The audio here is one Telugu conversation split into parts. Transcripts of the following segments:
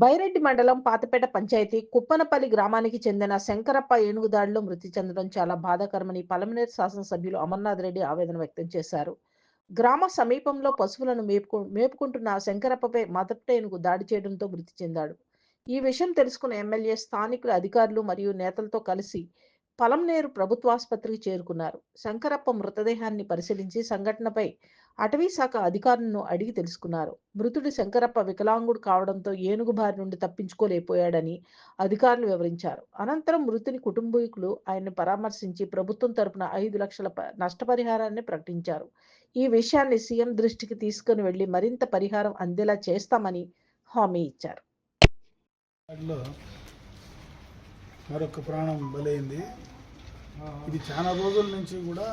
బైరెడ్డి మండలం పాతపేట పంచాయతీ కుప్పనపల్లి గ్రామానికి చెందిన శంకరప్ప ఏనుగు దాడిలో మృతి చెందడం చాలా బాధాకరమని పలమనేరు శాసనసభ్యులు అమర్నాథ్ రెడ్డి ఆవేదన వ్యక్తం చేశారు. గ్రామ సమీపంలో పశువులను మేపుకుంటున్న శంకరప్పపై మదప ఏనుగు దాడి చేయడంతో మృతి చెందాడు. ఈ విషయం తెలుసుకున్న ఎమ్మెల్యే స్థానికుల అధికారులు మరియు నేతలతో కలిసి పలమనేరు ప్రభుత్వాసుపత్రికి చేరుకున్నారు. శంకరప్ప మృతదేహాన్ని పరిశీలించి సంఘటనపై అటవీ శాఖ అధికారులను అడిగి తెలుసుకున్నారు. మృతుడు శంకరప్ప వికలాంగుడు కావడంతో ఏనుగు బారి నుండి తప్పించుకోలేకపోయాడని అధికారులు వివరించారు. అనంతరం మృతుని కుటుంబీకులు ఆయన్ని పరామర్శించి ప్రభుత్వం తరపున 5 లక్షల నష్టపరిహారాన్ని ప్రకటించారు. ఈ విషయాన్ని సీఎం దృష్టికి తీసుకుని వెళ్లి మరింత పరిహారం అందేలా చేస్తామని హామీ ఇచ్చారు. మరొక ప్రాణం బలైంది. ఇది చాలా రోజుల నుంచి కూడా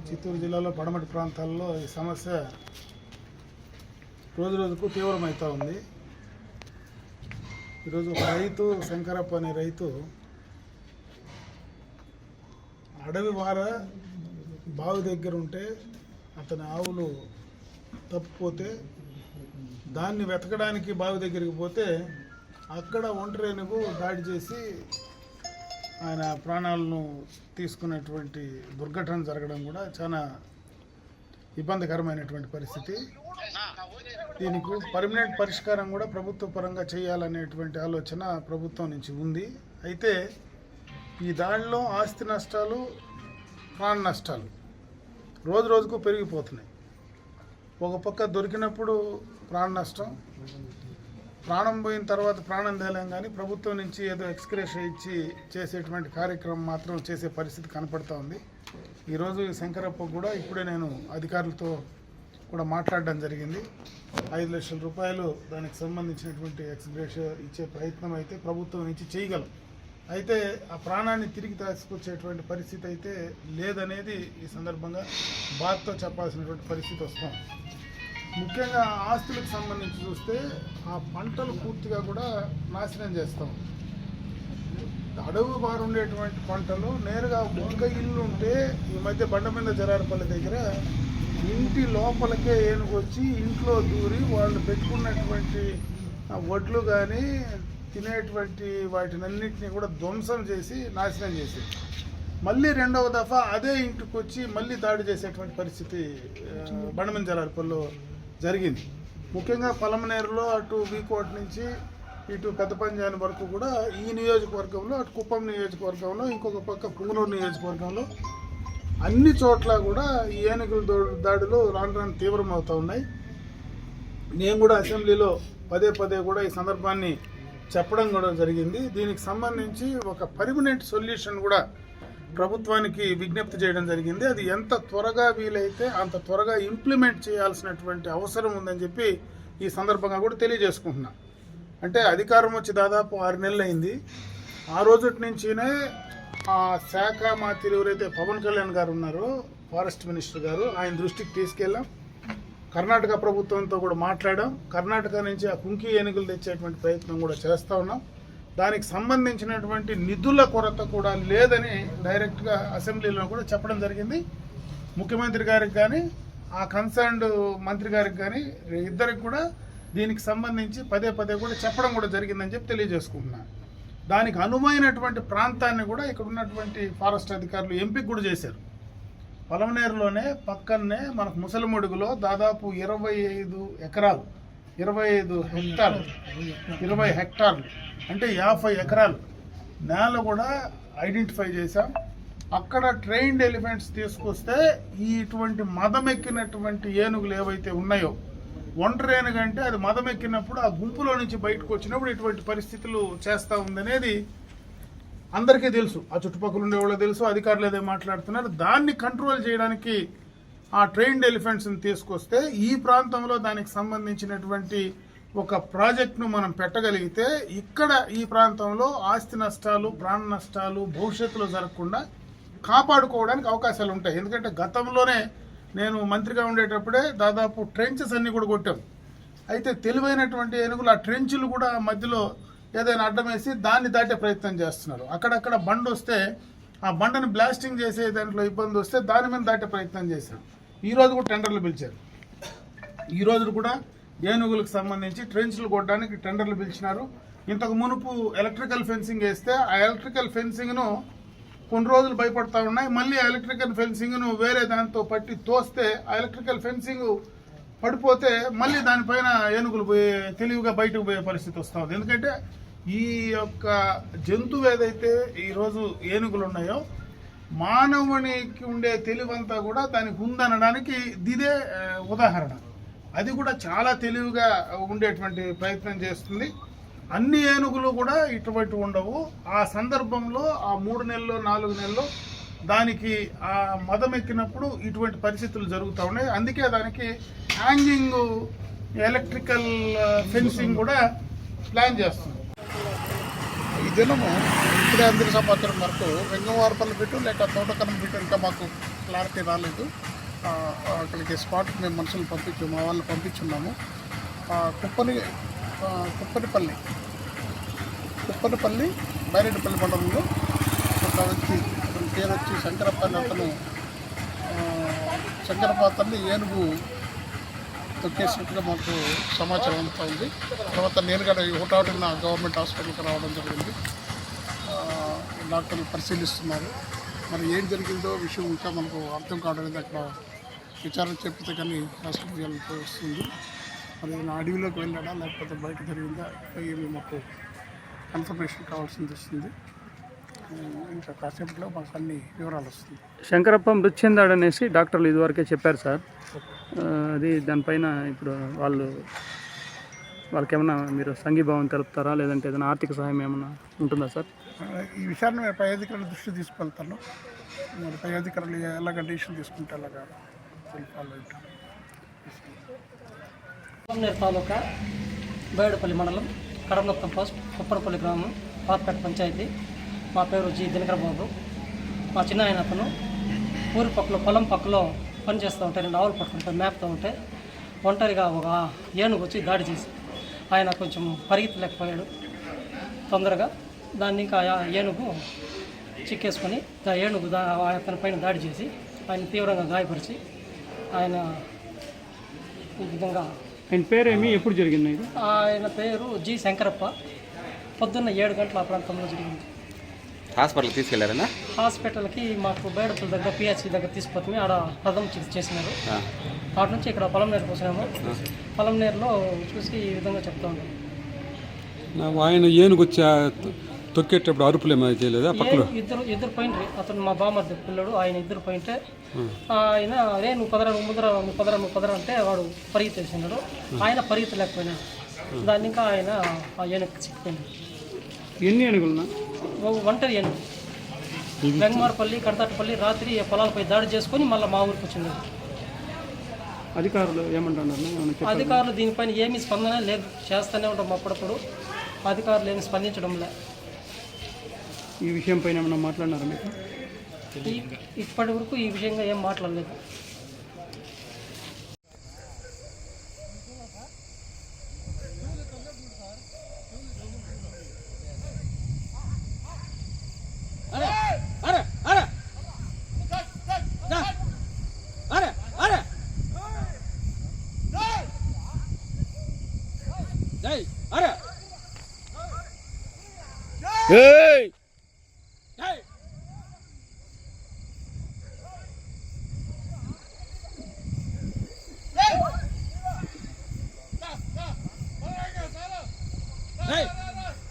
చిత్తూరు జిల్లాలో పడమటి ప్రాంతాల్లో ఈ సమస్య రోజు రోజుకు తీవ్రమవుతూ ఉంది. ఈరోజు ఒక రైతు, శంకరప్ప అనే రైతు, అడవి వార బావి దగ్గర ఉంటే అతని ఆవులు తప్పిపోతే దాన్ని వెతకడానికి బావి దగ్గరికి పోతే అక్కడ ఒంటరేనుగు దాడి చేసి ఆయన ప్రాణాలను తీసుకున్నటువంటి దుర్ఘటన జరగడం కూడా చాలా ఇబ్బందికరమైనటువంటి పరిస్థితి. దీనికి పర్మనెంట్ పరిష్కారం కూడా ప్రభుత్వ పరంగా చేయాలనేటువంటి ఆలోచన ప్రభుత్వం నుంచి ఉంది. అయితే ఈ దాడిలో ఆస్తి నష్టాలు, ప్రాణ నష్టాలు రోజు రోజుకు పెరిగిపోతున్నాయి. ఒక పక్క దొరికినప్పుడు ప్రాణ నష్టం, ప్రాణం పోయిన తర్వాత ప్రాణం తేలేం, కానీ ప్రభుత్వం నుంచి ఏదో ఎక్స్గ్రేషియా ఇచ్చి చేసేటువంటి కార్యక్రమం మాత్రం చేసే పరిస్థితి కనపడుతూ ఉంది. ఈరోజు శంకరప్ప కూడా ఇప్పుడే నేను అధికారులతో కూడా మాట్లాడడం జరిగింది. 5 లక్షల రూపాయలు దానికి సంబంధించినటువంటి ఎక్స్గ్రేషియా ఇచ్చే ప్రయత్నం అయితే ప్రభుత్వం నుంచి చేయగలం. అయితే ఆ ప్రాణాన్ని తిరిగి తీసుకొచ్చేటువంటి పరిస్థితి అయితే లేదనేది ఈ సందర్భంగా బాధతో చెప్పాల్సినటువంటి పరిస్థితి వస్తాం. ముఖ్యంగా ఆస్తులకు సంబంధించి చూస్తే ఆ పంటలు పూర్తిగా కూడా నాశనం చేస్తాం. అడవి బారు ఉండేటువంటి పంటలు నేరుగా ఒక్క ఇల్లు ఉంటే, ఈ మధ్య బండమింద జరారపల్లి దగ్గర ఇంటి లోపలికే ఏనుగు వచ్చి ఇంట్లో దూరి వాళ్ళు పెట్టుకున్నటువంటి వడ్లు కానీ తినేటువంటి వాటినన్నింటినీ కూడా ధ్వంసం చేసి నాశనం చేసి మళ్ళీ రెండవ దఫా అదే ఇంటికి వచ్చి మళ్ళీ దాడి చేసేటువంటి పరిస్థితి బండమింద జరారపల్లిలో జరిగింది. ముఖ్యంగా పలమనేరులో అటు వీకోట నుంచి ఇటు పెద్ద పంజాని వరకు కూడా ఈ నియోజకవర్గంలో, అటు కుప్పం నియోజకవర్గంలో, ఇంకొక పక్క పుంగనూరు నియోజకవర్గంలో అన్ని చోట్ల కూడా ఈ ఏనుగుల దాడులు రాను తీవ్రం అవుతూ ఉన్నాయి. నేను కూడా అసెంబ్లీలో పదే కూడా ఈ సందర్భాన్ని చెప్పడం కూడా జరిగింది. దీనికి సంబంధించి ఒక పర్మనెంట్ సొల్యూషన్ కూడా ప్రభుత్వానికి విజ్ఞప్తి చేయడం జరిగింది. అది ఎంత త్వరగా వీలైతే అంత త్వరగా ఇంప్లిమెంట్ చేయాల్సినటువంటి అవసరం ఉందని చెప్పి ఈ సందర్భంగా కూడా తెలియజేసుకుంటున్నా. అంటే అధికారం వచ్చి దాదాపు 6 నెలలు అయింది. ఆ రోజు నుంచినే ఆ శాఖ మంత్రి ఎవరైతే పవన్ కళ్యాణ్ గారు ఉన్నారో, ఫారెస్ట్ మినిస్టర్ గారు, ఆయన దృష్టికి తీసుకెళ్ళాం. కర్ణాటక ప్రభుత్వంతో కూడా మాట్లాడాం. కర్ణాటక నుంచి ఆ కుంకి ఏనుగులు తెచ్చేటువంటి ప్రయత్నం కూడా చేస్తూ ఉన్నాం. దానికి సంబంధించినటువంటి నిధుల కొరత కూడా లేదని డైరెక్ట్గా అసెంబ్లీలో కూడా చెప్పడం జరిగింది. ముఖ్యమంత్రి గారికి కానీ ఆ కన్సర్న్డ్ మంత్రి గారికి కానీ ఇద్దరికి కూడా దీనికి సంబంధించి పదే కూడా చెప్పడం కూడా జరిగిందని చెప్పి తెలియజేసుకుంటున్నాను. దానికి అనువైనటువంటి ప్రాంతాన్ని కూడా ఇక్కడ ఉన్నటువంటి ఫారెస్ట్ అధికారులు ఎంపిక కూడా చేశారు. పలమనేరులోనే పక్కనే మనకు ముసలిమడుగులో దాదాపు 25 ఎకరాలు, 20 హెక్టార్లు అంటే 50 ఎకరాలు నేల కూడా ఐడెంటిఫై చేశాం. అక్కడ ట్రైన్డ్ ఎలిఫెంట్స్ తీసుకొస్తే ఇటువంటి మదమెక్కినటువంటి ఏనుగులు ఏవైతే ఉన్నాయో, ఒంటరి ఏనుగు అంటే అది మదమెక్కినప్పుడు ఆ గుంపులో నుంచి బయటకు వచ్చినప్పుడు ఇటువంటి పరిస్థితులు చేస్తూ ఉందనేది అందరికీ తెలుసు. ఆ చుట్టుపక్కల ఉండే వాళ్ళకి తెలుసు, అధికారులు ఏదో మాట్లాడుతున్నారు. దాన్ని కంట్రోల్ చేయడానికి ఆ ట్రైన్డ్ ఎలిఫెంట్స్ని తీసుకొస్తే ఈ ప్రాంతంలో దానికి సంబంధించినటువంటి ఒక ప్రాజెక్ట్ను మనం పెట్టగలిగితే ఇక్కడ ఈ ప్రాంతంలో ఆస్తి నష్టాలు, ప్రాణ నష్టాలు భవిష్యత్తులో జరగకుండా కాపాడుకోవడానికి అవకాశాలు ఉంటాయి. ఎందుకంటే గతంలోనే నేను మంత్రిగా ఉండేటప్పుడే దాదాపు ట్రెంచెస్ అన్నీ కూడా కొట్టాం. అయితే తెలివైనటువంటి ఏనుగులు ఆ ట్రెంచులు కూడా మధ్యలో ఏదైనా అడ్డం వేసి దాన్ని దాటే ప్రయత్నం చేస్తున్నారు. అక్కడక్కడ బండ్ వస్తే ఆ బండని బ్లాస్టింగ్ చేసే దాంట్లో ఇబ్బంది వస్తే దాని మీద దాటే ప్రయత్నం చేశారు. ఈరోజు కూడా టెండర్లు పిలిచారు. ఈరోజు కూడా ఏనుగులకు సంబంధించి ట్రెంచ్లు కొట్టడానికి టెండర్లు పిలిచినారు. ఇంతకు మునుపు ఎలక్ట్రికల్ ఫెన్సింగ్ వేస్తే ఆ ఎలక్ట్రికల్ ఫెన్సింగ్ను కొన్ని రోజులు భయపడతా ఉన్నాయి. మళ్ళీ ఆ ఎలక్ట్రికల్ ఫెన్సింగ్ను వేరే దాంతో పట్టి తోస్తే ఆ ఎలక్ట్రికల్ ఫెన్సింగ్ పడిపోతే మళ్ళీ దానిపైన ఏనుగులు పోయే తెలివిగా బయటకు పోయే పరిస్థితి వస్తుంది. ఎందుకంటే ఈ యొక్క జంతువు ఏదైతే ఈరోజు ఏనుగులు ఉన్నాయో మానవునికి ఉండే తెలివంతా కూడా దానికి ఉందనడానికి ఇదే ఉదాహరణ. అది కూడా చాలా తెలివిగా ఉండేటువంటి ప్రయత్నం చేస్తుంది. అన్ని ఏనుగులు కూడా ఇటువంటి ఉండవు. ఆ సందర్భంలో ఆ 3 నెలలు 4 నెలలు దానికి ఆ మదం ఎక్కినప్పుడు ఇటువంటి పరిస్థితులు జరుగుతూ ఉన్నాయి. అందుకే దానికి హ్యాంగింగ్ ఎలక్ట్రికల్ ఫెన్సింగ్ కూడా ప్లాన్ చేస్తుంది. ఈ దినము ఇప్పుడే అందిన సమాచారం వరకు వెంగవారపల్లి పెట్టు లేక తోటకరం పెట్టు ఇంకా మాకు క్లారిటీ రాలేదు. అక్కడికి స్పాట్కి మేము మనుషులు పంపించాము, మా వాళ్ళని పంపించున్నాము. కుప్పనిపల్లి బైరెడ్డిపల్లి మండలంలో ఒక వ్యక్తి అతని పేరు వచ్చి శంకరప్ప అని అతను శంకరపాత్రని ఏనుగు తొక్కేసినట్టుగా మాకు సమాచారం అంతా ఉంది. తర్వాత నేరుగా ఒకటాటిన గవర్నమెంట్ హాస్పిటల్కి రావడం జరిగింది. డాక్టర్లు పరిశీలిస్తున్నారు. మరి ఏం జరిగిందో విషయం ఇంకా మనకు అర్థం కావడం అక్కడ విచారణ చెప్తే కానీ హాస్పిటల్ వస్తుంది. మరి అడవిలోకి వెళ్ళాడా లేకపోతే బయట జరిగిందా ఏమి మాకు కన్ఫర్మేషన్ కావాల్సింది వస్తుంది. ఇంకా కాసేపట్లో మాకు అన్ని వివరాలు వస్తుంది. శంకరప్ప మృతి చెందాడనేసి డాక్టర్లు ఇదివరకే చెప్పారు సార్. అది దానిపైన ఇప్పుడు వాళ్ళకి ఏమన్నా మీరు సంఘీభావం తెలుపుతారా, లేదంటే ఏదైనా ఆర్థిక సహాయం ఏమన్నా ఉంటుందా సార్? ఈ విషయాన్ని మేము పై అధికారుల దృష్టి తీసుకెళ్తాను. మరి పై అధికారులు ఎలా కండిషన్ తీసుకుంటే అలాగా ఫాలో అవుతాం. తాలూకా బైరెడ్డిపల్లి మండలం కడమనొత్తం పోస్ట్ కుప్పనపల్లి గ్రామం పాతపేట పంచాయతీ. మా పేరు జి దినకర బాబు. మా చిన్న ఆయన అతను ఊరి పక్కలో పొలం పక్కలో పని చేస్తూ ఉంటే 2 ఆవులు పట్టుకుంటే మేపుతూ ఉంటే ఒంటరిగా ఒక ఏనుగు వచ్చి దాడి చేసి ఆయన కొంచెం పరిగెత్తలేకపోయాడు తొందరగా. దాన్ని ఇంకా ఏనుగు చిక్కేసుకొని ఏనుగు అతని పైన దాడి చేసి ఆయన తీవ్రంగా గాయపరిచి ఆయన ఈ విధంగా. ఆయన పేరేమి, ఎప్పుడు జరిగింది? ఆయన పేరు జి శంకరప్ప. పొద్దున్న 7 గంటల ఆ ప్రాంతంలో జరిగింది. హాస్పిటల్కి తీసుకెళ్లారనా? హాస్పిటల్కి మాకు బైరెడ్డిపల్లి దగ్గర పిహెచ్సి దగ్గర తీసుకుపోతే ఆడ ప్రథమ చికిత్స చేసినారు. అటు నుంచి ఇక్కడ పొలంనేరు పోసినాము. పొలంనేరులో చూసి ఈ విధంగా చెప్తా ఉన్నాం. ఆయన ఏనుగు వచ్చి తొక్కేటప్పుడు అరుపులు ఏమైనా చేయలేదా? పక్కన ఇద్దరు పోయిండ్రి. అతను మా బామర్ది పిల్లడు, ఆయన ఇద్దరు పోయింటే ఆయన అరే నువ్వు పదరా అంటే వాడు పరిగెత్తేసినాడు. ఆయన పరిగెత్తలేకపోయినాడు. దాన్ని ఇంకా ఆయన ఆ ఏనుగు చిక్కిపోయింది. ఎన్ని ఏనుగులున్నా? ఒంటరి ఏనుగు. వెంగమారపల్లి కడతాటపల్లి రాత్రి పొలాలపై దాడి చేసుకొని మళ్ళీ మా ఊరికి వచ్చింది. అధికారులు ఏమంటున్నారు? అధికారులు దీనిపైన ఏమీ స్పందన లేదు. చేస్తూనే ఉంటాం అప్పుడప్పుడు. అధికారులు ఏమి స్పందించడం లే. ఈ విషయం పైన ఏమన్నా మాట్లాడినారా మీకు? ఇప్పటి వరకు ఈ విషయంగా ఏం మాట్లాడలేదు.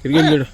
తిరిగి చూడు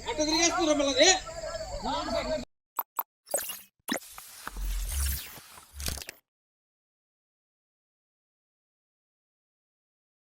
అట్లా తిరిగేస్తున్నారు మళ్ళీ